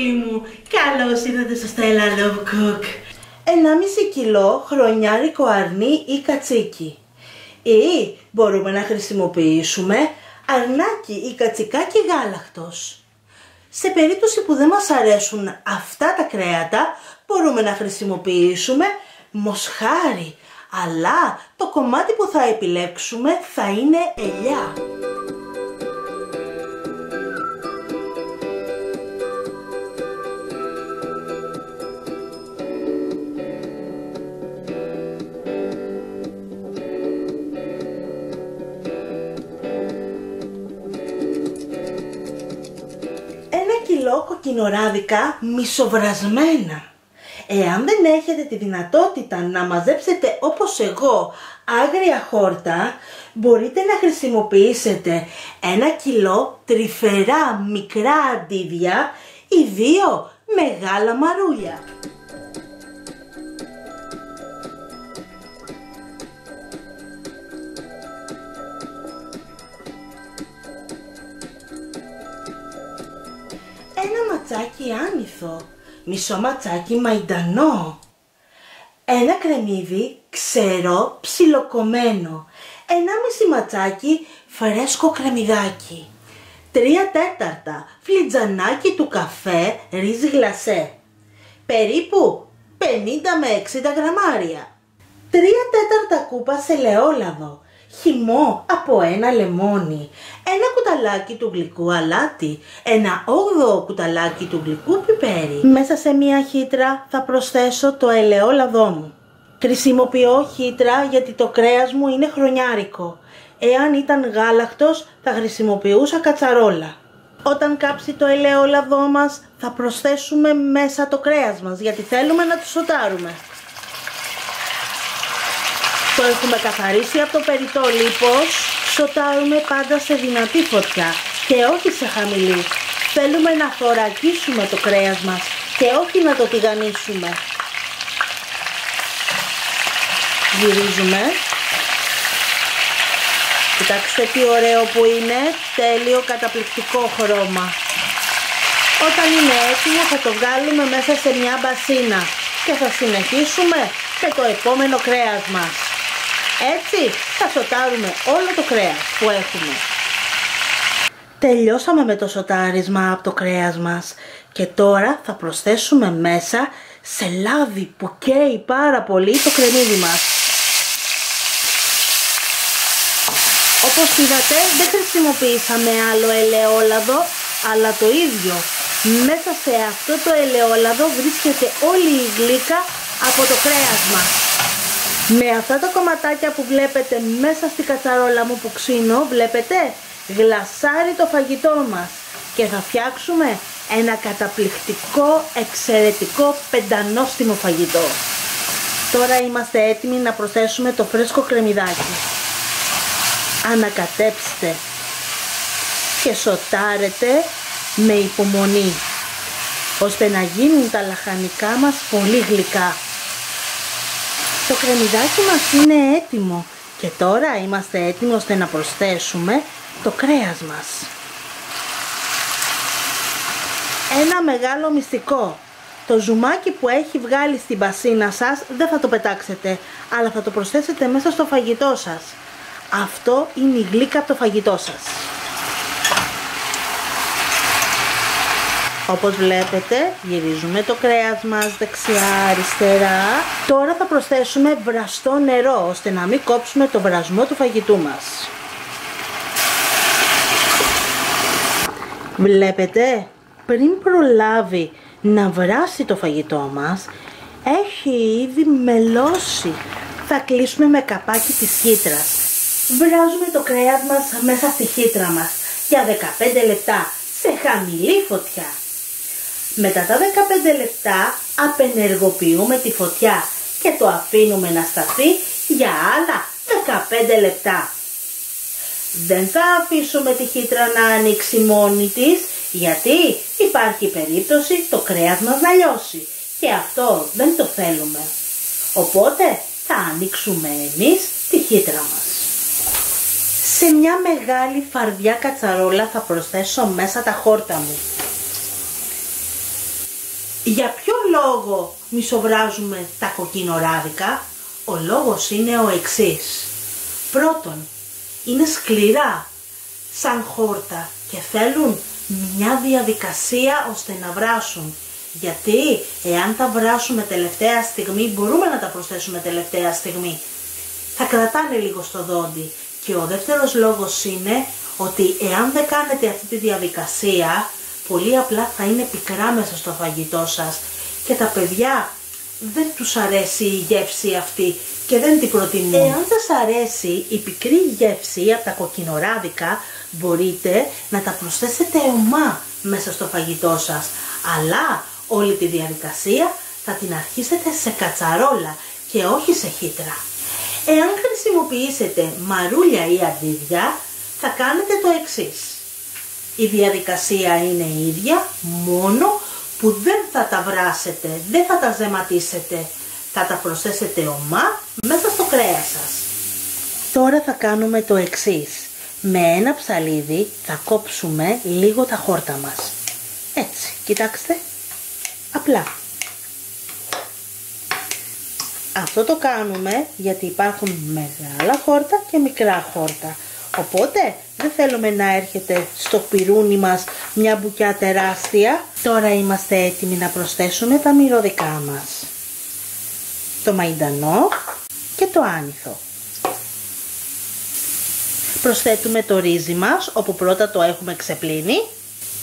φίλοι μου, καλώς ήρθατε στο Stella Love Cook. 1,5 κιλό χρονιάρικο αρνί ή κατσίκι. Ή μπορούμε να χρησιμοποιήσουμε αρνάκι ή κατσικάκι γάλακτος. Σε περίπτωση που δεν μας αρέσουν αυτά τα κρέατα, μπορούμε να χρησιμοποιήσουμε μοσχάρι, αλλά το κομμάτι που θα επιλέξουμε θα είναι ελιά. Κιλό κοκκινοράδικα μισοβρασμένα. Εάν δεν έχετε τη δυνατότητα να μαζέψετε όπως εγώ άγρια χόρτα, μπορείτε να χρησιμοποιήσετε 1 κιλό τρυφερά μικρά αντίδια ή 2 μεγάλα μαρούλια. Ένα ματσάκι άνηθο, μισό ματσάκι μαϊντανό, ένα κρεμμύδι ξερό ψιλοκομμένο, 1,5 ματσάκι φρέσκο κρεμμυδάκι, 3/4 φλιτζανάκι του καφέ ρύζι γλασέ, περίπου 50 με 60 γραμμάρια, 3/4 κούπα ελαιόλαδο, χυμό από 1 λεμόνι, 1 κουταλάκι του γλυκού αλάτι, 1/8 κουταλάκι του γλυκού πιπέρι. Μέσα σε μία χύτρα θα προσθέσω το ελαιόλαδό μου. Χρησιμοποιώ χύτρα γιατί το κρέας μου είναι χρονιάρικο. Εάν ήταν γάλακτος θα χρησιμοποιούσα κατσαρόλα. Όταν κάψει το ελαιόλαδό μας θα προσθέσουμε μέσα το κρέας μας γιατί θέλουμε να το σοτάρουμε. Το έχουμε καθαρίσει από το περιττό λίπος, σοτάρουμε πάντα σε δυνατή φωτιά και όχι σε χαμηλή. Θέλουμε να θωρακίσουμε το κρέας μας και όχι να το τηγανίσουμε. Γυρίζουμε. Κοιτάξτε τι ωραίο που είναι, τέλειο καταπληκτικό χρώμα. Όταν είναι έτοιμο θα το βγάλουμε μέσα σε μια μπασίνα και θα συνεχίσουμε με το επόμενο κρέας μας. Έτσι θα σοτάρουμε όλο το κρέας που έχουμε. Τελειώσαμε με το σοτάρισμα από το κρέας μας και τώρα θα προσθέσουμε μέσα σε λάδι που καίει πάρα πολύ το κρεμμύδι μας. Όπως είδατε δεν χρησιμοποιήσαμε άλλο ελαιόλαδο αλλά το ίδιο. Μέσα σε αυτό το ελαιόλαδο βρίσκεται όλη η γλύκα από το κρέας μας. Με αυτά τα κομματάκια που βλέπετε μέσα στη κατσαρόλα μου που ξύνω, βλέπετε, γλασάρει το φαγητό μας και θα φτιάξουμε ένα καταπληκτικό, εξαιρετικό πεντανόστιμο φαγητό. Τώρα είμαστε έτοιμοι να προσθέσουμε το φρέσκο κρεμμυδάκι. Ανακατέψτε και σοτάρετε με υπομονή, ώστε να γίνουν τα λαχανικά μας πολύ γλυκά. Το κρεμμυδάκι μας είναι έτοιμο και τώρα είμαστε έτοιμοι ώστε να προσθέσουμε το κρέας μας. Ένα μεγάλο μυστικό. Το ζουμάκι που έχει βγάλει στην μπασίνα σας δεν θα το πετάξετε, αλλά θα το προσθέσετε μέσα στο φαγητό σας. Αυτό είναι η γλύκα από το φαγητό σας. Όπως βλέπετε γυρίζουμε το κρέας μας δεξιά, αριστερά. Τώρα θα προσθέσουμε βραστό νερό ώστε να μην κόψουμε το βρασμό του φαγητού μας. Βλέπετε, πριν προλάβει να βράσει το φαγητό μας, έχει ήδη μελώσει. Θα κλείσουμε με καπάκι της χύτρας. Βράζουμε το κρέας μας μέσα στη χύτρα μας για 15 λεπτά σε χαμηλή φωτιά. Μετά τα 15 λεπτά απενεργοποιούμε τη φωτιά και το αφήνουμε να σταθεί για άλλα 15 λεπτά. Δεν θα αφήσουμε τη χύτρα να ανοίξει μόνη της, γιατί υπάρχει περίπτωση το κρέας μας να λιώσει και αυτό δεν το θέλουμε. Οπότε θα ανοίξουμε εμείς τη χύτρα μας. Σε μια μεγάλη φαρδιά κατσαρόλα θα προσθέσω μέσα τα χόρτα μου. Για ποιο λόγο μισοβράζουμε τα κοκκινοράδικα? Ο λόγος είναι ο εξής. Πρώτον, είναι σκληρά σαν χόρτα και θέλουν μια διαδικασία ώστε να βράσουν. Γιατί εάν τα βράσουμε τελευταία στιγμή, μπορούμε να τα προσθέσουμε τελευταία στιγμή, θα κρατάνε λίγο στο δόντι. Και ο δεύτερος λόγος είναι ότι εάν δεν κάνετε αυτή τη διαδικασία, πολύ απλά θα είναι πικρά μέσα στο φαγητό σας και τα παιδιά δεν τους αρέσει η γεύση αυτή και δεν την προτιμούν. Εάν σας αρέσει η πικρή γεύση από τα κοκκινοράδικα, μπορείτε να τα προσθέσετε ομά μέσα στο φαγητό σας, αλλά όλη τη διαδικασία θα την αρχίσετε σε κατσαρόλα και όχι σε χύτρα. Εάν χρησιμοποιήσετε μαρούλια ή αρδίδια, θα κάνετε το εξής. Η διαδικασία είναι η ίδια, μόνο που δεν θα τα βράσετε, δεν θα τα ζεματίσετε. Θα τα προσθέσετε ομά μέσα στο κρέας σας. Τώρα θα κάνουμε το εξής. Με ένα ψαλίδι θα κόψουμε λίγο τα χόρτα μας. Έτσι, κοιτάξτε. Απλά. Αυτό το κάνουμε γιατί υπάρχουν μεγάλα χόρτα και μικρά χόρτα. Οπότε δεν θέλουμε να έρχεται στο πυρούνι μας μια μπουκιά τεράστια. Τώρα είμαστε έτοιμοι να προσθέσουμε τα μυρωδικά μας. Το μαϊντανό και το άνηθο. Προσθέτουμε το ρύζι μας, όπου πρώτα το έχουμε ξεπλύνει.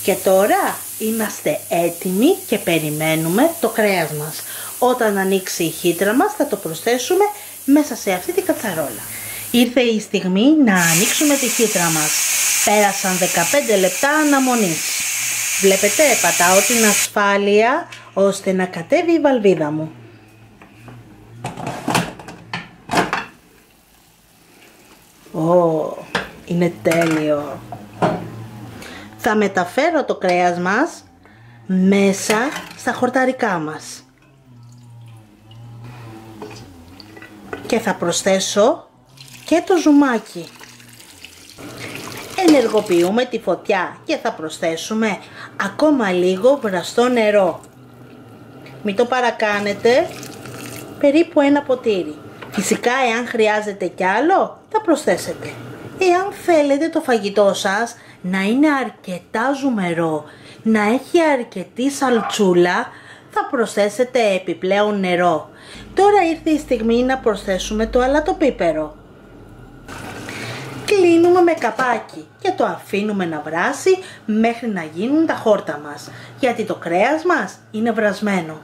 Και τώρα είμαστε έτοιμοι και περιμένουμε το κρέας μας. Όταν ανοίξει η χύτρα μας θα το προσθέσουμε μέσα σε αυτή την κατσαρόλα. Ήρθε η στιγμή να ανοίξουμε τη χύτρα μας. Πέρασαν 15 λεπτά αναμονής. Βλέπετε, πατάω την ασφάλεια ώστε να κατέβει η βαλβίδα μου. Είναι τέλειο. Θα μεταφέρω το κρέας μας μέσα στα χορταρικά μας. Και θα προσθέσω και το ζουμάκι. Ενεργοποιούμε τη φωτιά και θα προσθέσουμε ακόμα λίγο βραστό νερό. Μην το παρακάνετε, περίπου ένα ποτήρι. Φυσικά εάν χρειάζεται κι άλλο θα προσθέσετε. Εάν θέλετε το φαγητό σας να είναι αρκετά ζουμερό, να έχει αρκετή σαλτσούλα, θα προσθέσετε επιπλέον νερό. Τώρα ήρθε η στιγμή να προσθέσουμε το αλατοπίπερο. Κλείνουμε με καπάκι και το αφήνουμε να βράσει μέχρι να γίνουν τα χόρτα μας, γιατί το κρέας μας είναι βρασμένο.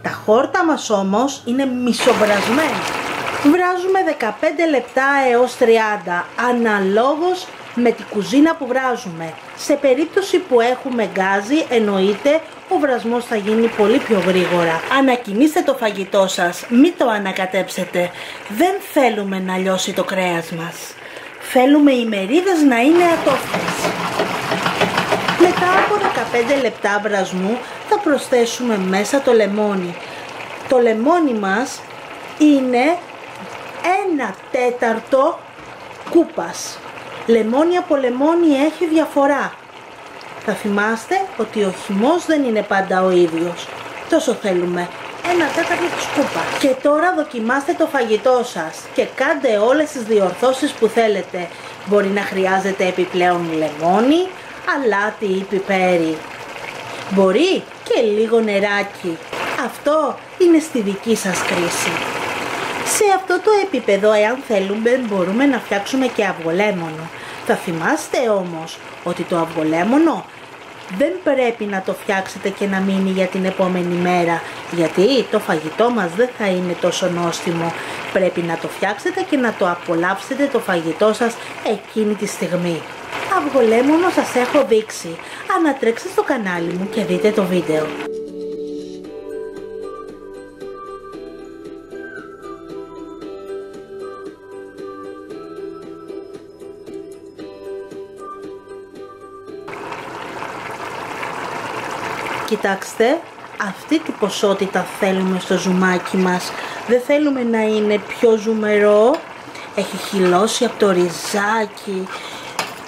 Τα χόρτα μας όμως είναι μισοβρασμένα. Βράζουμε 15 λεπτά έως 30, αναλόγως με την κουζίνα που βράζουμε. Σε περίπτωση που έχουμε γκάζι, εννοείται ο βρασμός θα γίνει πολύ πιο γρήγορα. Ανακοινήστε το φαγητό σας, μην το ανακατέψετε. Δεν θέλουμε να λιώσει το κρέας μας. Θέλουμε οι μερίδες να είναι ατόφιες. Μετά από 15 λεπτά βρασμού θα προσθέσουμε μέσα το λεμόνι. Το λεμόνι μας είναι 1/4 κούπας. Λεμόνι από λεμόνι έχει διαφορά. Θα θυμάστε ότι ο χυμός δεν είναι πάντα ο ίδιος. Τόσο θέλουμε. 1/4 σκούπα. Και τώρα δοκιμάστε το φαγητό σας και κάντε όλες τις διορθώσεις που θέλετε. Μπορεί να χρειάζεται επιπλέον λεμόνι, αλάτι ή πιπέρι. Μπορεί και λίγο νεράκι. Αυτό είναι στη δική σας κρίση. Σε αυτό το επίπεδο, εάν θέλουμε, μπορούμε να φτιάξουμε και αυγολέμονο. Θα θυμάστε όμως ότι το αυγολέμονο δεν πρέπει να το φτιάξετε και να μείνει για την επόμενη μέρα, γιατί το φαγητό μας δεν θα είναι τόσο νόστιμο. Πρέπει να το φτιάξετε και να το απολαύσετε το φαγητό σας εκείνη τη στιγμή. Αυγολέμονο σας έχω δείξει. Ανατρέξτε στο κανάλι μου και δείτε το βίντεο. Κοιτάξτε, αυτή την ποσότητα θέλουμε στο ζουμάκι μας. Δεν θέλουμε να είναι πιο ζουμερό. Έχει χυλώσει από το ριζάκι.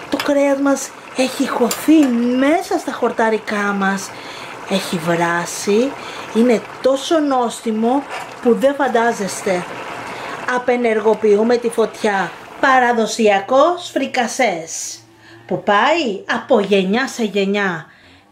Το κρέας μας έχει χωθεί μέσα στα χορταρικά μας. Έχει βράσει, είναι τόσο νόστιμο που δεν φαντάζεστε. Απενεργοποιούμε τη φωτιά. Παραδοσιακός φρικασές που πάει από γενιά σε γενιά.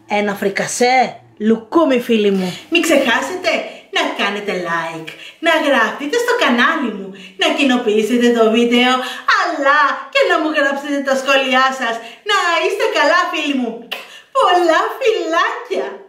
Ένα φρικασέ λουκούμι, φίλοι μου. Μην ξεχάσετε να κάνετε like, να γράφετε στο κανάλι μου, να κοινοποιήσετε το βίντεο, αλλά και να μου γράψετε τα σχόλιά σας. Να είστε καλά, φίλοι μου. Πολλά φιλάκια!